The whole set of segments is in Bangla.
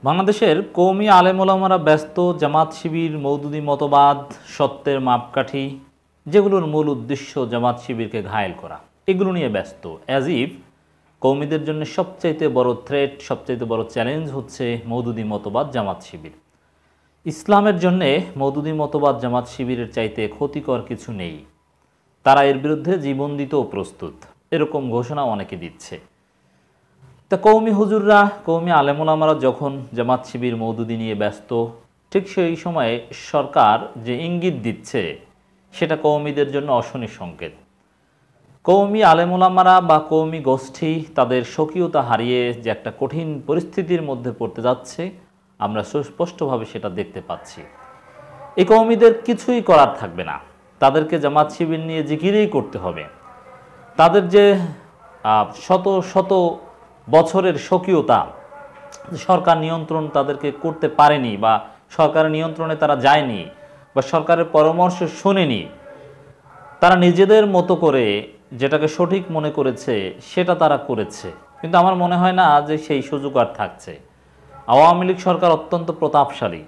বাংলাদেশের কওমি আলেম ওলামারা ব্যস্ত জামাত শিবির মওদুদি মতবাদ সত্যের মাপকাঠি যেগুলোর মূল উদ্দেশ্য জামাত শিবিরকে ঘায়েল করা এগুলো নিয়ে ব্যস্ত অ্যাজ ইফ কওমিদের জন্য সবচাইতে বড় থ্রেট সবচাইতে বড় চ্যালেঞ্জ হচ্ছে মওদুদি মতবাদ জামাত শিবির। ইসলামের জন্যে মওদুদি মতবাদ জামাত শিবিরের চাইতে ক্ষতিকর কিছু নেই, তারা এর বিরুদ্ধে জীবন দিতেও প্রস্তুত, এরকম ঘোষণা অনেকে দিচ্ছে। তা কওমি হুজুররা কওমি আলেমুলামারা যখন জামাত শিবির মওদুদি নিয়ে ব্যস্ত, ঠিক সেই সময়ে সরকার যে ইঙ্গিত দিচ্ছে সেটা কওমিদের জন্য অশনি সংকেত। কওমি আলেমুলামারা বা কওমি গোষ্ঠী তাদের স্বকীয়তা হারিয়ে যে একটা কঠিন পরিস্থিতির মধ্যে পড়তে যাচ্ছে আমরা সুস্পষ্টভাবে সেটা দেখতে পাচ্ছি। এই কওমিদের কিছুই করার থাকবে না, তাদেরকে জামাত শিবির নিয়ে জিকিরই করতে হবে। তাদের যে শত শত বছরের স্বকীয়তা, সরকার নিয়ন্ত্রণ তাদেরকে করতে পারেনি বা সরকারের নিয়ন্ত্রণে তারা যায়নি বা সরকারের পরামর্শ শোনেনি, তারা নিজেদের মতো করে যেটাকে সঠিক মনে করেছে সেটা তারা করেছে। কিন্তু আমার মনে হয় না যে সেই সুযোগ আর থাকছে। আওয়ামী লীগ সরকার অত্যন্ত প্রতাপশালী।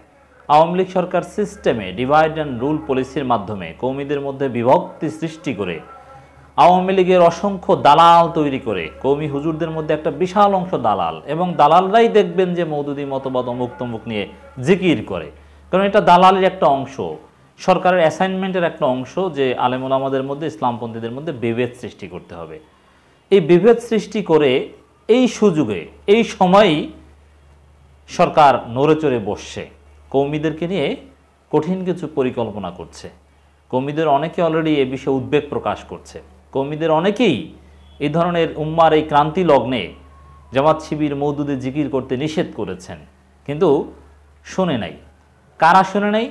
আওয়ামী লীগ সরকার সিস্টেমে ডিভাইড অ্যান্ড রুল পলিসির মাধ্যমে কওমিদের মধ্যে বিভক্তি সৃষ্টি করে আওয়ামী লীগের অসংখ্য দালাল তৈরি করে কওমি হুজুরদের মধ্যে একটা বিশাল অংশ দালাল, এবং দালালরাই দেখবেন যে মওদুদি মতবাদ অমুক তমুক নিয়ে জিকির করে, কারণ এটা দালালের একটা অংশ, সরকারের অ্যাসাইনমেন্টের একটা অংশ যে আলেমুলামাদের মধ্যে ইসলামপন্থীদের মধ্যে বিভেদ সৃষ্টি করতে হবে। এই বিভেদ সৃষ্টি করে এই সুযোগে এই সময়ই সরকার নড়ে চড়ে বসছে, কওমিদেরকে নিয়ে কঠিন কিছু পরিকল্পনা করছে। কওমিদের অনেকে অলরেডি এ বিষয়ে উদ্বেগ প্রকাশ করছে। কওমিদের অনেকেই এই ধরনের উম্মার এই ক্রান্তি লগ্নে জামাত শিবির মওদুদি জিকির করতে নিষেধ করেছেন, কিন্তু শোনে নাই। কারা শোনে নাই?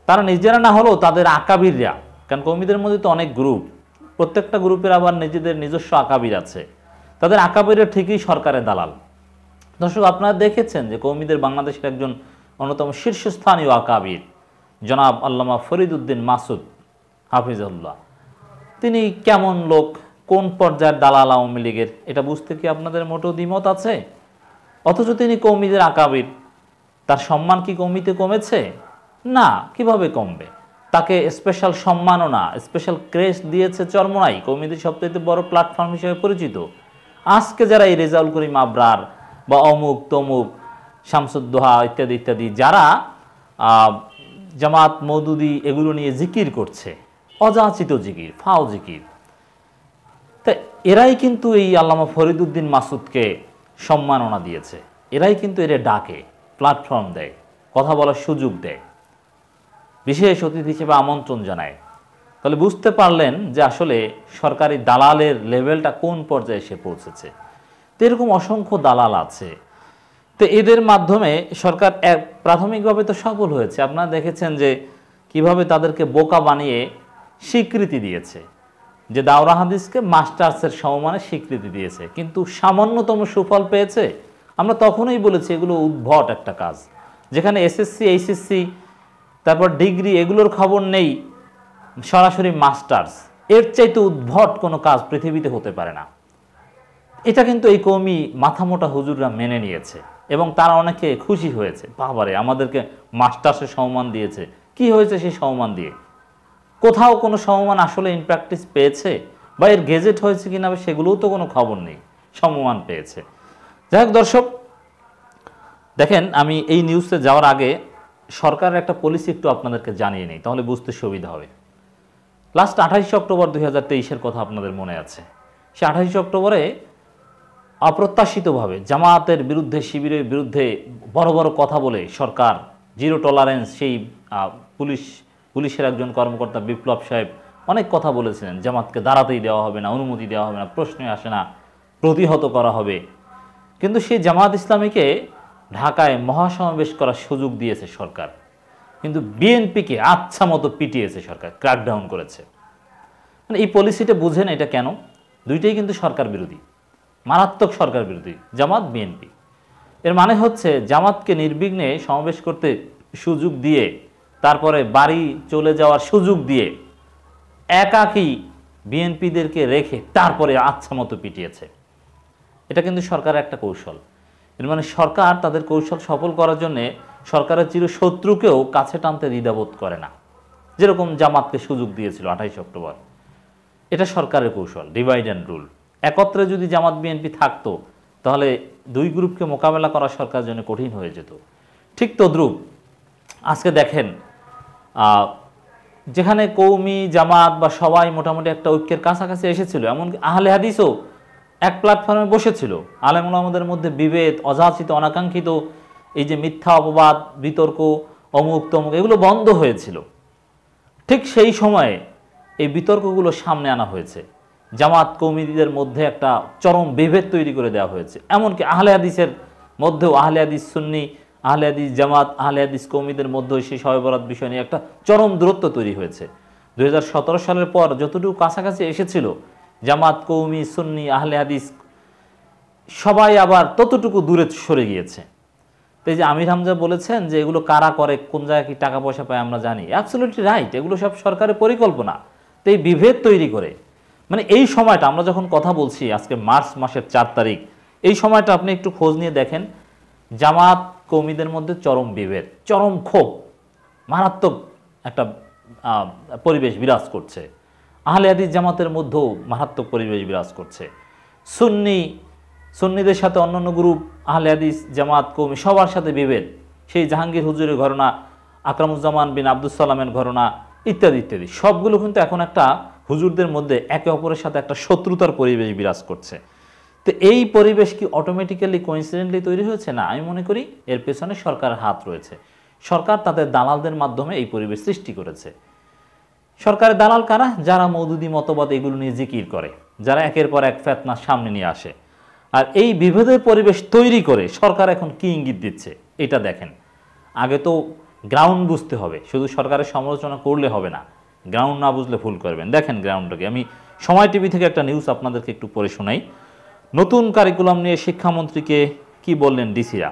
তারা নিজেরা না হলেও তাদের আকাবিররা, কারণ কওমিদের মধ্যে তো অনেক গ্রুপ, প্রত্যেকটা গ্রুপের আবার নিজেদের নিজস্ব আকাবির আছে, তাদের আকাবিরের ঠিকই সরকারের দালাল। দর্শক, আপনারা দেখেছেন যে কওমিদের বাংলাদেশের একজন অন্যতম শীর্ষস্থানীয় আকাবির জনাব আল্লামা ফরিদ উদ্দিন মাসুদ হাফিজুল্লাহ, তিনি কেমন লোক, কোন পর্যায়ের দালাল আওয়ামী লীগের, এটা বুঝতে কি আপনাদের মোটেও দ্বিমত আছে? অথচ তিনি কওমিদের আকাবির, তার সম্মান কি কওমিতে কমেছে? না, কিভাবে কমবে? তাকে স্পেশাল সম্মাননা, স্পেশাল ক্রেস্ট দিয়েছে চরমোনাই, কওমিদের সবচেয়ে বড় প্ল্যাটফর্ম হিসেবে পরিচিত। আজকে যারা এই রেজাউল করিম আবরার বা অমুক তমুক শামসুদ্দোহা ইত্যাদি ইত্যাদি যারা জামাত মওদুদি এগুলো নিয়ে জিকির করছে, অযাচিত জিকির, ফাও জিকির, তা এরাই কিন্তু এই আল্লামা ফরিদ উদ্দিন মাসুদকে সম্মাননা দিয়েছে, এরাই কিন্তু এর ডাকে, প্ল্যাটফর্ম দেয়, কথা বলার সুযোগ দেয়, বিশেষ অতিথি হিসেবে আমন্ত্রণ জানায়। তাহলে বুঝতে পারলেন যে আসলে সরকারি দালালের লেভেলটা কোন পর্যায়ে এসে পৌঁছেছে। তো এরকম অসংখ্য দালাল আছে। তো এদের মাধ্যমে সরকার প্রাথমিকভাবে তো সফল হয়েছে। আপনারা দেখেছেন যে কিভাবে তাদেরকে বোকা বানিয়ে স্বীকৃতি দিয়েছে, যে দাওরা হাদিসকে মাস্টার্সের সমমানে স্বীকৃতি দিয়েছে, কিন্তু সামান্যতম সুফল পেয়েছে। আমরা তখনই বলেছি এগুলো উদ্ভট একটা কাজ, যেখানে এসএসসি এইচএসসি তারপর ডিগ্রি এগুলোর খবর নেই, সরাসরি মাস্টার্স, এর চাইতে উদ্ভট কোনো কাজ পৃথিবীতে হতে পারে না। এটা কিন্তু এই কওমি মাথামোটা হুজুররা মেনে নিয়েছে এবং তারা অনেকে খুশি হয়েছে, বাবারে আমাদেরকে মাস্টার্সের সম্মান দিয়েছে। কি হয়েছে সেই সম্মান দিয়ে? কোথাও কোনো সম্মান আসলে ইন প্র্যাকটিস পেয়েছে বা এর গেজেট হয়েছে কিনা সেগুলোও তো কোনো খবর নেই, সম্মান পেয়েছে। যাই হোক দর্শক, দেখেন আমি এই নিউজে যাওয়ার আগে সরকারের একটা পলিসি একটু আপনাদেরকে জানিয়ে নেই, তাহলে বুঝতে সুবিধা হবে। লাস্ট 28 অক্টোবর 2023-এর কথা আপনাদের মনে আছে। সে 28 অক্টোবরে অপ্রত্যাশিতভাবে জামাতের বিরুদ্ধে, শিবিরের বিরুদ্ধে বড় বড় কথা বলে সরকার জিরো টলারেন্স, সেই পুলিশের একজন কর্মকর্তা বিপ্লব সাহেব অনেক কথা বলেছিলেন, জামাতকে দাঁড়াতেই দেওয়া হবে না, অনুমতি দেওয়া হবে না, প্রশ্নই আসে না, প্রতিহত করা হবে। কিন্তু সেই জামাত ইসলামীকে ঢাকায় মহাসমাবেশ করার সুযোগ দিয়েছে সরকার, কিন্তু বিএনপিকে আচ্ছা মতো পিটিয়েছে সরকার, ক্র্যাকডাউন করেছে। মানে এই পলিসিটা বুঝেন এটা কেন? দুইটাই কিন্তু সরকার বিরোধী, মারাত্মক সরকার বিরোধী, জামাত বিএনপি। এর মানে হচ্ছে জামাতকে নির্বিঘ্নে সমাবেশ করতে সুযোগ দিয়ে, তারপরে বাড়ি চলে যাওয়ার সুযোগ দিয়ে একাকী বিএনপিদেরকে রেখে তারপরে আচ্ছা মতো পিটিয়েছে। এটা কিন্তু সরকারের একটা কৌশল। এর মানে সরকার তাদের কৌশল সফল করার জন্য সরকারের চিরশত্রুকেও কাছে টানতে দ্বিধাবোধ করে না, যেরকম জামাতকে সুযোগ দিয়েছিল 28 অক্টোবর। এটা সরকারের কৌশল, ডিভাইড অ্যান্ড রুল। একত্রে যদি জামাত বিএনপি থাকতো তাহলে দুই গ্রুপকে মোকাবেলা করা সরকারের জন্য কঠিন হয়ে যেত। ঠিক তদ্রূপ আজকে দেখেন, যেখানে কৌমি জামাত বা সবাই মোটামুটি একটা ঐক্যের কাছাকাছি এসেছিল, এমনকি আহলে হাদিসও এক প্ল্যাটফর্মে বসেছিল, আলেম ওলামাদের মধ্যে বিভেদ, অযাচিত অনাকাঙ্ক্ষিত এই যে মিথ্যা অপবাদ, বিতর্ক, অমুক তমুক, এগুলো বন্ধ হয়েছিল। ঠিক সেই সময়ে এই বিতর্কগুলো সামনে আনা হয়েছে, জামাত কৌমিদের মধ্যে একটা চরম বিভেদ তৈরি করে দেওয়া হয়েছে। এমনকি আহলে হাদিসের মধ্যেও, আহলে হাদিস সুন্নি, আহলে হাদিস জামাত, আহলে হাদিস কৌমিদের মধ্যেও সেই শবে বরাত বিষয় নিয়ে একটা চরম দূরত্ব তৈরি হয়েছে। 2017 সালের পর যতটুকু কাছাকাছি এসেছিল জামাত, কৌমি, সুন্নি, আহলে হাদিস, সবাই আবার ততটুকু দূরে সরে গিয়েছে। তো এই যে আমির হামজা বলেছেন যে এগুলো কারা করে, কোন জায়গায় কি টাকা পয়সা পায় আমরা জানি, অ্যাবসলিউটলি রাইট, এগুলো সব সরকারের পরিকল্পনা। তো এই বিভেদ তৈরি করে, মানে এই সময়টা আমরা যখন কথা বলছি, আজকে মার্চ মাসের 4 তারিখ, এই সময়টা আপনি একটু খোঁজ নিয়ে দেখেন, জামাত কৌমিদের মধ্যে চরম বিভেদ, চরম ক্ষোভ, মারাত্মক একটা পরিবেশ বিরাজ করছে। আহলে হাদিস জামাতের মধ্যেও মারাত্মক পরিবেশ বিরাজ করছে। সুন্নিদের সাথে অন্যান্য গ্রুপ, আহলে হাদিস জামাত কৌমি, সবার সাথে বিভেদ। সেই জাহাঙ্গীর হুজুরের ঘটনা, আকরামুজ্জামান বিন আব্দুস সালামের ঘটনা, ইত্যাদি ইত্যাদি, সবগুলো কিন্তু এখন একটা হুজুরদের মধ্যে একে অপরের সাথে একটা শত্রুতার পরিবেশ বিরাজ করছে। তো এই পরিবেশ কি অটোমেটিক্যালি কোইন্সিডেন্টলি তৈরি হয়েছে? না, আমি মনে করি এর পেছনে সরকারের হাত রয়েছে। সরকার তাদের দালালদের মাধ্যমে এই পরিবেশ সৃষ্টি করেছে। সরকারের দালাল কারা? যারা মওদুদি মতবাদ এগুলো নিয়ে জিকির করে, যারা একের পর এক ফেতনা সামনে নিয়ে আসে। আর এই বিভেদের পরিবেশ তৈরি করে সরকার এখন কি ইঙ্গিত দিচ্ছে এটা দেখেন। আগে তো গ্রাউন্ড বুঝতে হবে, শুধু সরকারের সমালোচনা করলে হবে না, গ্রাউন্ড না বুঝলে ভুল করবেন। দেখেন গ্রাউন্ডটাকে। আমি সময় টিভি থেকে একটা নিউজ আপনাদেরকে একটু পড়ে শোনাই। নতুন কারিকুলাম নিয়ে শিক্ষামন্ত্রীকে কি বললেন ডিসিরা।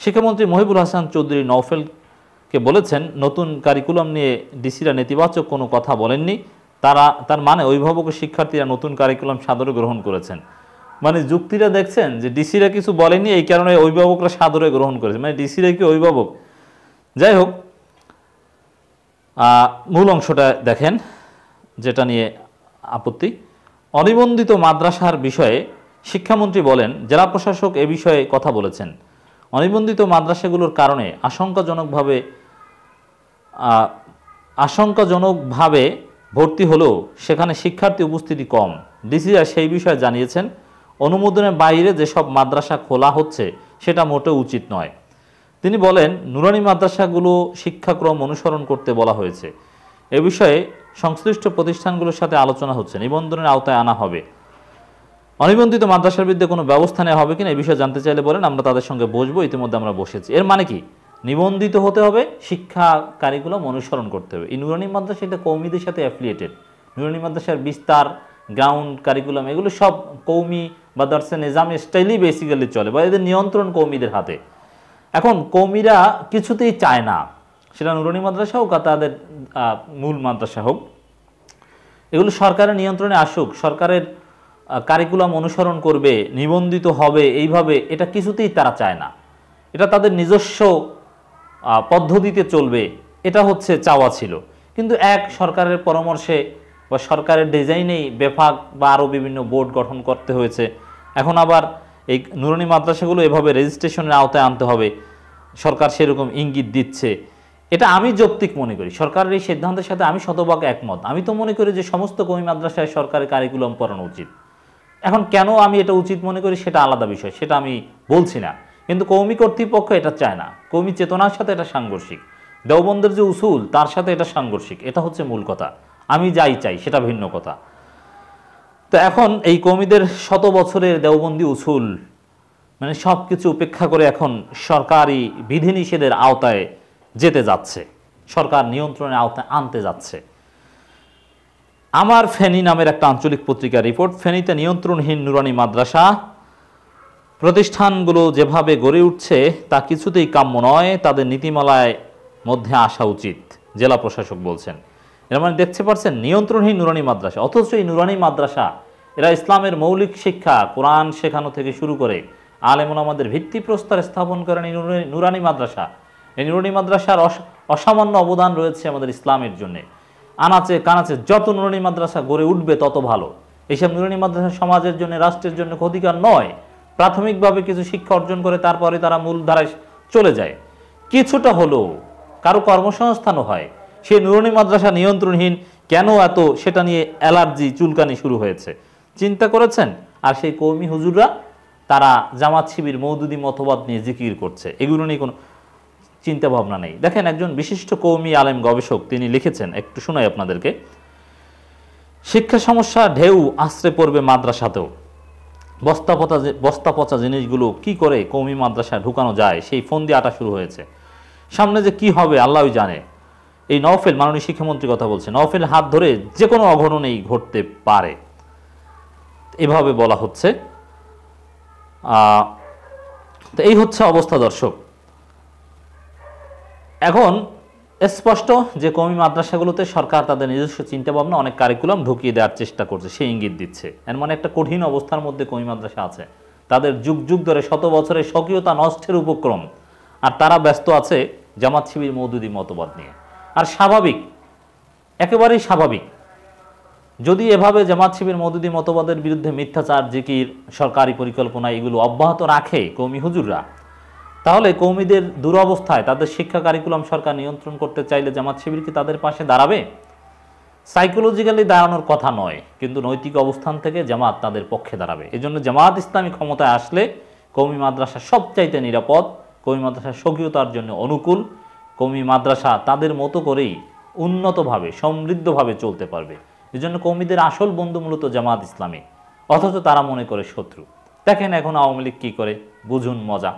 শিক্ষামন্ত্রী মহিবুল হাসান চৌধুরী নওফেলকে বলেছেন, নতুন কারিকুলাম নিয়ে ডিসিরা নেতিবাচক কোনো কথা বলেননি। তার মানে অভিভাবক ও শিক্ষার্থীরা নতুন কারিকুলাম সাদরে গ্রহণ করেছেন। মানে যুক্তিটা দেখছেন যে ডিসিরা কিছু বলেনি, এই কারণে অভিভাবকরা সাদরে গ্রহণ করেছে। মানে ডিসিরা কি অভিভাবক? যাই হোক, মূল অংশটা দেখেন যেটা নিয়ে আপত্তি। অনিবন্ধিত মাদ্রাসার বিষয়ে শিক্ষামন্ত্রী বলেন, জেলা প্রশাসক এ বিষয়ে কথা বলেছেন। অনিবন্ধিত মাদ্রাসাগুলোর কারণে আশঙ্কাজনকভাবে ভর্তি হলেও সেখানে শিক্ষার্থী উপস্থিতি কম। ডিসিরা সেই বিষয়ে জানিয়েছেন, অনুমোদনের বাইরে যেসব মাদ্রাসা খোলা হচ্ছে সেটা মোটেও উচিত নয়। তিনি বলেন, নুরানি মাদ্রাসাগুলো শিক্ষাক্রম অনুসরণ করতে বলা হয়েছে। এ বিষয়ে সংশ্লিষ্ট প্রতিষ্ঠানগুলোর সাথে আলোচনা হচ্ছে, নিবন্ধনের আওতায় আনা হবে। অনিবন্ধিত মাদ্রাসার বিরুদ্ধে কোনো ব্যবস্থা নেওয়া হবে কিনা এই বিষয়ে জানতে চাইলে বলেন, আমরা তাদের সঙ্গে বসবো, ইতিমধ্যে আমরা বসেছি। এর মানে কি? নিবন্ধিত হতে হবে, শিক্ষা কারিকুলাম অনুসরণ করতে হবে। এই নুরানি মাদ্রাসা এটা কৌমিদের সাথে অ্যাফিলিয়েটেড। নুরানি মাদ্রাসার বিস্তার, গ্রাউন্ড কারিকুলাম এগুলো সব কৌমি বা দর্শে নিজামের স্টাইলই বেসিক্যালি চলে, বা এদের নিয়ন্ত্রণ কৌমিদের হাতে। এখন কৌমিরা কিছুতেই চায় না, সেটা নুরানি মাদ্রাসা হোক আর তাদের মূল মাদ্রাসা হোক, এগুলো সরকারের নিয়ন্ত্রণে আসুক, সরকারের কারিকুলাম অনুসরণ করবে, নিবন্ধিত হবে এইভাবে, এটা কিছুতেই তারা চায় না। এটা তাদের নিজস্ব পদ্ধতিতে চলবে, এটা হচ্ছে চাওয়া ছিল। কিন্তু সরকারের পরামর্শে বা সরকারের ডিজাইনেই বেফাক বা আরও বিভিন্ন বোর্ড গঠন করতে হয়েছে। এখন আবার এই নুরানি মাদ্রাসাগুলো এভাবে রেজিস্ট্রেশনের আওতায় আনতে হবে, সরকার সেরকম ইঙ্গিত দিচ্ছে। এটা আমি যৌক্তিক মনে করি, সরকারের এই সিদ্ধান্তের সাথে আমি শতভাগ একমত। আমি তো মনে করি যে সমস্ত কৌমি মাদ্রাসায় সরকারি কারিকুলাম পড়ানো উচিত। এখন কেন আমি এটা উচিত মনে করি সেটা আলাদা বিষয়, সেটা আমি বলছি না। কিন্তু কৌমি কর্তৃপক্ষ এটা চায় না, কৌমি চেতনার সাথে এটা সাংঘর্ষিক। দেওবন্দের যে উসুল তার সাথে এটা সাংঘর্ষিক, এটা হচ্ছে মূল কথা। আমি যাই চাই সেটা ভিন্ন কথা। তো এখন এই কৌমিদের শত বছরের দেওবন্দি উসুল মানে সব কিছু উপেক্ষা করে এখন সরকারি বিধিনিষেধের আওতায় যেতে যাচ্ছে, সরকার নিয়ন্ত্রণের আওতায় আনতে যাচ্ছে। আমার ফেনী নামের একটা আঞ্চলিক পত্রিকার রিপোর্ট, ফেনীতে নিয়ন্ত্রণহীন নুরানি মাদ্রাসা প্রতিষ্ঠানগুলো যেভাবে গড়ে উঠছে তা কিছুতেই কাম্য নয়, তাদের নীতিমালায় মধ্যে আসা উচিত, জেলা প্রশাসক বলছেন। এর মানে দেখতে পাচ্ছেন নিয়ন্ত্রণহীন নুরানি মাদ্রাসা, অথচ এই নুরানি মাদ্রাসা এরা ইসলামের মৌলিক শিক্ষা কোরআন শেখানো থেকে শুরু করে আলেম ওলামাদের ভিত্তিপ্রস্তর স্থাপন করেন এই নুরানি মাদ্রাসা। এই নুরানি মাদ্রাসার অসামান্য অবদান রয়েছে আমাদের ইসলামের জন্য। আনাচে কানাচে যত নুরানি মাদ্রাসা গড়ে উঠবে তত ভালো। এইসব নুরানি মাদ্রাসা সমাজের জন্য, রাষ্ট্রের জন্য ক্ষতিকর নয়। প্রাথমিকভাবে কিছু শিক্ষা অর্জন করে তারপরে তারা মূল ধারায় চলে যায়, কিছুটা হলেও কারো কর্মসংস্থানও হয়। সেই নুরানি মাদ্রাসা নিয়ন্ত্রণহীন কেন এত, সেটা নিয়ে অ্যালার্জি চুলকানি শুরু হয়েছে, চিন্তা করেছেন? আর সেই কওমি হুজুররা তারা জামাত শিবির মওদুদি মতবাদ নিয়ে জিকির করছে, এগুলো নিয়ে কোনো চিন্তা ভাবনা নেই। দেখেন, একজন বিশিষ্ট কওমি আলেম গবেষক তিনি লিখেছেন, একটু শোনাই আপনাদেরকে। শিক্ষা সমস্যা ঢেউ আশ্রে পড়বে মাদ্রাসাতেও। বস্তা পচা জিনিসগুলো কি করে কওমি মাদ্রাসায় ঢুকানো যায় সেই ফন্দি আটা শুরু হয়েছে। সামনে যে কি হবে আল্লাহই জানে। এই নওফেল, মাননীয় শিক্ষামন্ত্রী কথা বলছে, নওফেল হাত ধরে যে কোনো অঘটনেই ঘটতে পারে, এভাবে বলা হচ্ছে। তো এই হচ্ছে অবস্থা দর্শক। এখন স্পষ্ট যে কওমি মাদ্রাসাগুলোতে সরকার তাদের নিজস্ব চিন্তাভাবনা, অনেক কারিকুলাম ঢুকিয়ে দেওয়ার চেষ্টা করছে, সেই ইঙ্গিত দিচ্ছে। এর মানে একটা কঠিন অবস্থার মধ্যে কওমি মাদ্রাসা আছে, তাদের যুগ যুগ ধরে শত বছরের স্বকীয়তা নষ্টের উপক্রম, আর তারা ব্যস্ত আছে জামাত শিবির মওদুদি মতবাদ নিয়ে। আর স্বাভাবিক, একেবারেই স্বাভাবিক, যদি এভাবে জামাত শিবির মওদুদি মতবাদের বিরুদ্ধে মিথ্যাচার, জিকির, সরকারি পরিকল্পনা এগুলো অব্যাহত রাখে কওমি হুজুররা, তাহলে কওমিদের দুরবস্থায় তাদের শিক্ষা কারিকুলাম সরকার নিয়ন্ত্রণ করতে চাইলে জামাত শিবির কি তাদের পাশে দাঁড়াবে? সাইকোলজিক্যালি দাঁড়ানোর কথা নয়, কিন্তু নৈতিক অবস্থান থেকে জামাত তাদের পক্ষে দাঁড়াবে। এজন্য জামাত ইসলামী ক্ষমতায় আসলে কওমি মাদ্রাসা সবচাইতে নিরাপদ, কওমি মাদ্রাসা স্বকীয়তার জন্য অনুকূল, কওমি মাদ্রাসা তাদের মতো করেই উন্নতভাবে সমৃদ্ধভাবে চলতে পারবে। এজন্য কওমিদের আসল বন্ধু মূলত জামাত ইসলামী, অথচ তারা মনে করে শত্রু। দেখেন এখন আওয়ামী লীগ কী করে, বুঝুন মজা।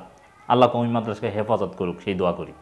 আল্লাহ কওমি মাদ্রাসাকে হেফাজত করুক, সেই দোয়া করি।